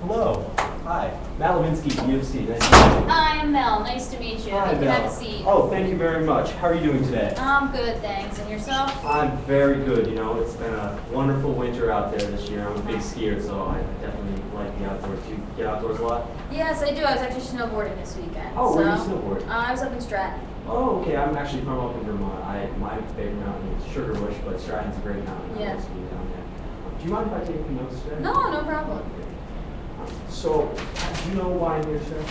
Hello. Hi. Matt Levinsky, UFC. Nice to meet you. Hi, I'm Mel. Nice to meet you. Hi, You can Mel. have a seat. Oh, thank you very much. How are you doing today? I'm good, thanks. And yourself? I'm very good. You know, it's been a wonderful winter out there this year. I'm a big skier, so I definitely like the outdoors. Do you get outdoors a lot? Yes, I do. I was actually snowboarding this weekend. Oh, where do you so, snowboard? I was up in Stratton. Oh, okay. I'm actually from up in Vermont. My favorite mountain is Sugar Bush, but Stratton's a great mountain. I Yeah. love skiing down there. Do you mind if I take a few notes today? No, no problem. So, do you know why I'm here today?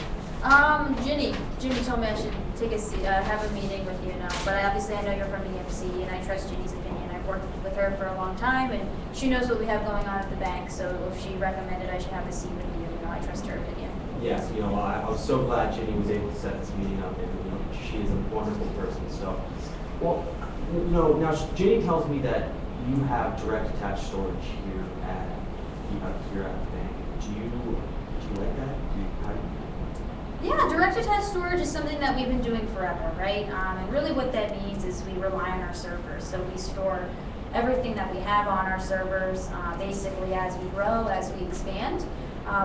Ginny told me I should take a seat, have a meeting with you now. But obviously I know you're from EMC, and I trust Ginny's opinion. I've worked with her for a long time, and she knows what we have going on at the bank. So if she recommended I should have a seat with you, I trust her opinion. Yes, I was so glad Ginny was able to set this meeting up, and she is a wonderful person. So, well, now Ginny tells me that you have direct attached storage here at the bank. Do you like that? Yeah, direct attached storage is something that we've been doing forever, right? And really what that means is we rely on our servers. So we store everything that we have on our servers. Basically, as we grow, as we expand,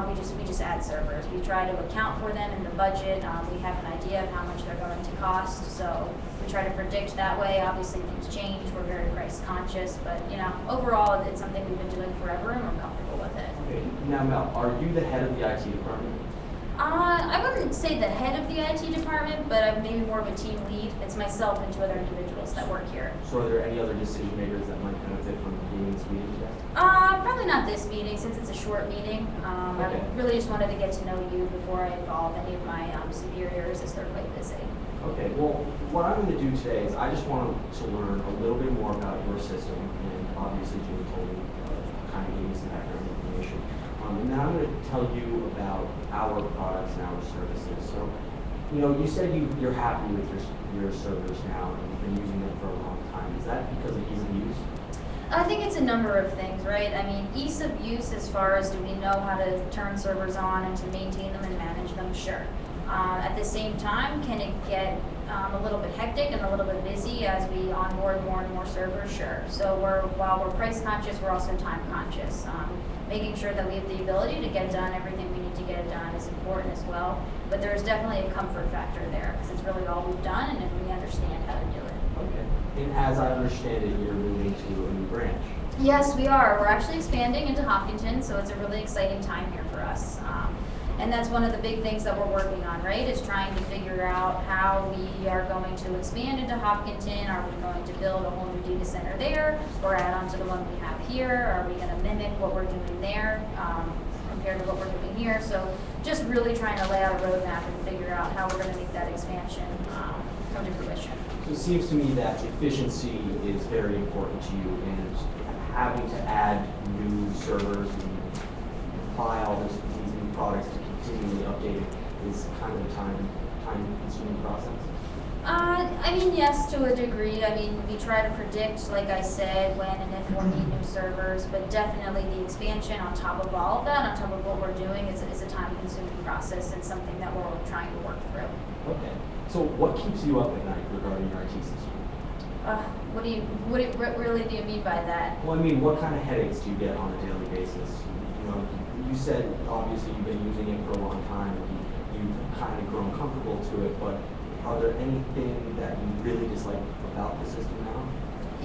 we just add servers. We try to account for them in the budget. We have an idea of how much they're going to cost. So we try to predict that way. Obviously, things change. We're very price conscious, but overall, it's something we've been doing forever, and we're comfortable with it. Okay. Now, Mel, are you the head of the IT department? I wouldn't say the head of the IT department, but I'm maybe more of a team lead. It's myself and two other individuals that work here. So are there any other decision makers that might benefit from being in this meeting today? Probably not this meeting, since it's a short meeting. Okay. I really just wanted to get to know you before I involve any of my superiors, as they're quite busy. Okay, well, what I'm going to do today is I just want to learn a little bit more about your system, and obviously Jimmy told me, kind of gave me some background information. And then I'm going to tell you about our products and our services. So, you said you're happy with your servers now, and you've been using them for a long time. Is that because of ease of use? I think it's a number of things, right? I mean, ease of use as far as do we know how to turn servers on and to maintain them and manage them? Sure. At the same time, can it get a little bit hectic and a little bit busy as we onboard more and more servers? Sure. So while we're price conscious, we're also time conscious. Making sure that we have the ability to get done everything we need to get it done is important as well. But there's definitely a comfort factor there, because it's really all we've done, and we understand how to do it. Okay. And as I understand it, you're moving to a new branch. Yes, we are. We're actually expanding into Hopkinton, so it's a really exciting time here for us. And that's one of the big things that we're working on, right, is trying to figure out how we are going to expand into Hopkinton. Are we going to build a whole new data center there, or add on to the one we have here? Are we going to mimic what we're doing there compared to what we're doing here? So just really trying to lay out a roadmap and figure out how we're going to make that expansion come to fruition. So it seems to me that efficiency is very important to you, and having to add new servers and apply all these new products to continually update it is kind of a time-consuming process. I mean, yes, to a degree. I mean, we try to predict, like I said, when and if we'll need new servers, but definitely the expansion on top of all of that, on top of what we're doing, is a time-consuming process and something that we're trying to work through. Okay. So what keeps you up at night regarding your IT system? What really do you mean by that? Well, I mean, what kind of headaches do you get on a daily basis? You said obviously you've been using it for a long time, and you've kind of grown comfortable to it, but are there anything that you really dislike about the system now?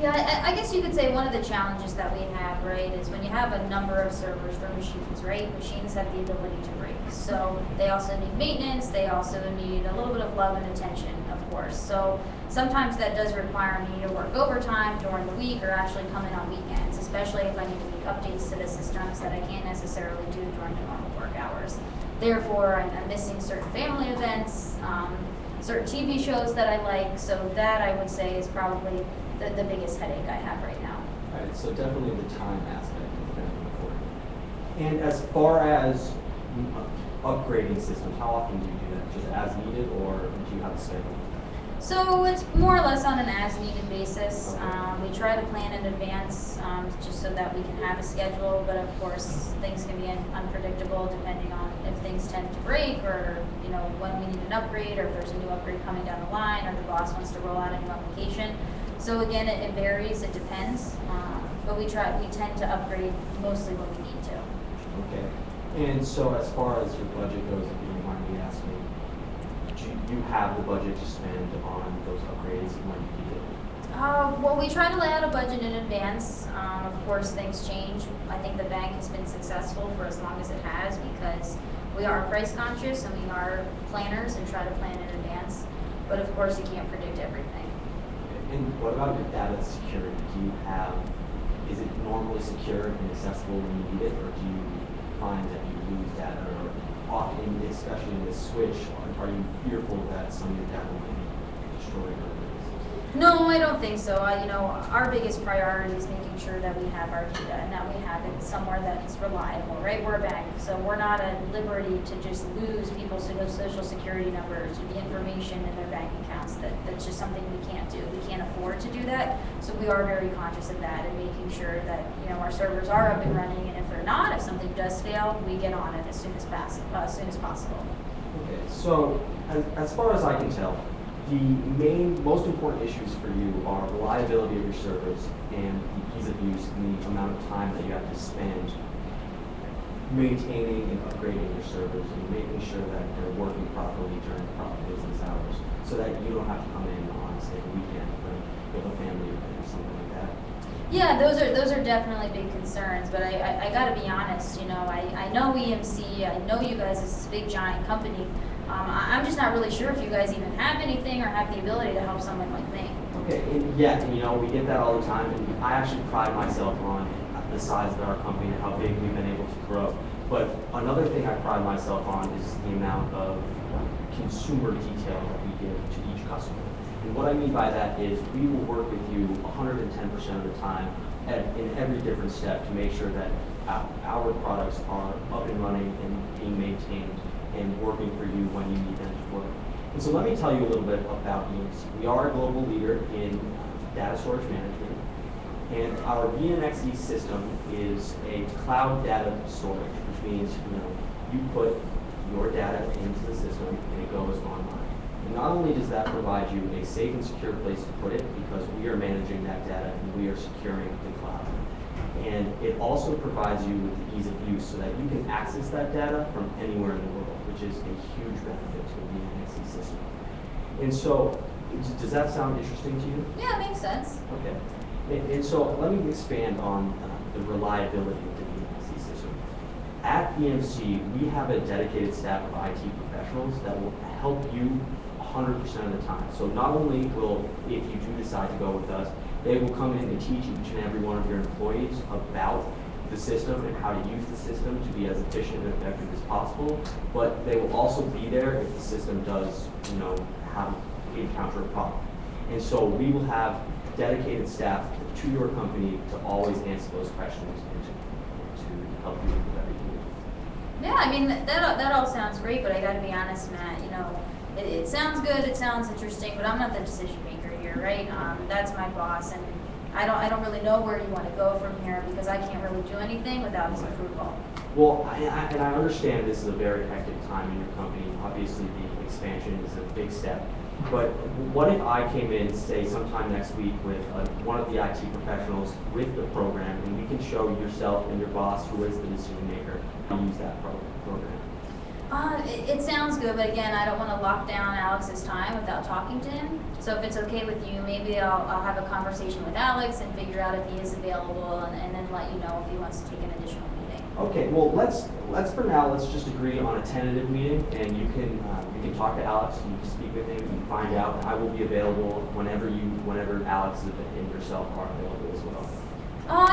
Yeah, I guess you could say one of the challenges that we have, right, is when you have a number of servers for machines, right? Machines have the ability to break. So they also need maintenance. They also need a little bit of love and attention, of course. So sometimes that does require me to work overtime during the week, or actually come in on weekends, especially if I need to make updates to the systems that I can't necessarily do during the normal work hours. Therefore, I'm missing certain family events, certain TV shows that I like. So that, I would say, is probably the biggest headache I have right now. All right, so definitely the time aspect is very important. And as far as upgrading systems, how often do you do that? Just as needed, or do you have a schedule? So it's more or less on an as-needed basis. We try to plan in advance just so that we can have a schedule, but of course things can be unpredictable depending on if things tend to break, or when we need an upgrade, or if there's a new upgrade coming down the line, or the boss wants to roll out a new application. So again, it varies, it depends, but we tend to upgrade mostly when we need to. Okay. And so as far as your budget goes, if you don't mind me asking, do you have the budget to spend on those upgrades when you need it? Well, we try to lay out a budget in advance. Of course, things change. I think the bank has been successful for as long as it has because we are price conscious and we are planners and try to plan in advance. But of course, you can't predict everything. And what about your data security? Is it normally secure and accessible when you need it, or do you find that you lose data, or often, especially in this switch, are you fearful that some of your data might be destroyed or No, I don't think so. Our biggest priority is making sure that we have our data and that we have it somewhere that's reliable, right? We're a bank, so we're not at liberty to just lose people's social security numbers or the information in their bank accounts. That's just something we can't do. We can't afford to do that, so we are very conscious of that and making sure that our servers are up and running. And if they're not, if something does fail, we get on it as soon as possible. Okay, so as far as I can tell, the most important issues for you are reliability of your servers and the ease of use and the amount of time that you have to spend maintaining and upgrading your servers and making sure that they're working properly during proper business hours so that you don't have to come in on, say, a weekend when you have a family event or something like that. Yeah, those are definitely big concerns, but I got to be honest. I know EMC, I know you guys is this big giant company. I'm just not really sure if you guys even have anything or have the ability to help someone like me. Okay, and we get that all the time, and I actually pride myself on the size of our company and how big we've been able to grow. But another thing I pride myself on is the amount of consumer detail that we give to each customer. And what I mean by that is we will work with you 110% of the time in every different step to make sure that our products are up and running and being maintained and working for you when you need them to work. And so let me tell you a little bit about EMC. We are a global leader in data storage management, and our VNXE system is a cloud data storage, which means you put your data into the system and it goes online. And not only does that provide you a safe and secure place to put it, because we are managing that data and we are securing the cloud. And it also provides you with the ease of use so that you can access that data from anywhere in the world, which is a huge benefit to the VNXE system. And so, does that sound interesting to you? Yeah, it makes sense. Okay. And so let me expand on the reliability of the VNXE system. At EMC, we have a dedicated staff of IT professionals that will help you 100% of the time. So not only will, if you do decide to go with us, they will come in and teach each and every one of your employees about the system and how to use the system to be as efficient and effective as possible. But they will also be there if the system does, encounter a problem. And so we will have dedicated staff to your company to always answer those questions and to help you with whatever you need. Yeah, I mean that all sounds great, but I got to be honest, Matt. It sounds good, it sounds interesting, but I'm not the decision maker here, right? That's my boss, and I don't really know where you want to go from here because I can't really do anything without his approval. Well, I understand this is a very hectic time in your company. Obviously, the expansion is a big step. But what if I came in, say, sometime next week with one of the IT professionals with the program, and we can show yourself and your boss, who is the decision maker, how to use that program? It sounds good, but again, I don't want to lock down Alex's time without talking to him. So if it's okay with you, maybe I'll have a conversation with Alex and figure out if he is available, and then let you know if he wants to take an additional meeting. Okay. Well, let's for now let's just agree on a tentative meeting, and you can talk to Alex, and you can speak with him, and find out. And I will be available whenever Alex and yourself are available as well.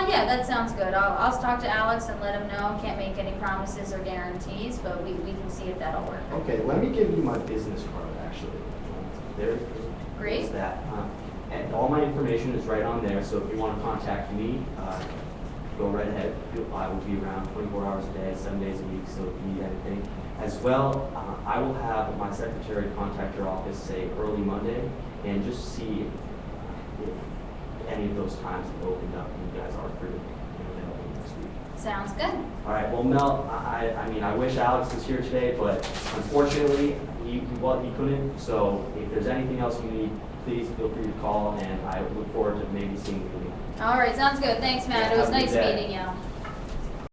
Yeah, that sounds good. I'll talk to Alex and let him know. Can't make any promises or guarantees, but we can see if that'll work. Okay, let me give you my business card, actually. There's Great. that. And all my information is right on there, so if you want to contact me, go right ahead. I will be around 24 hours a day, 7 days a week, so if you need anything. As well, I will have my secretary contact your office, say, early Monday, and just see if any of those times have opened up and you guys are free available next week. Sounds good. All right. Well, Mel, I wish Alex was here today, but unfortunately, he couldn't. So if there's anything else you need, please feel free to call, and I look forward to maybe seeing you again. All right, sounds good. Thanks, Matt. Yeah, It was have a nice good day. meeting you.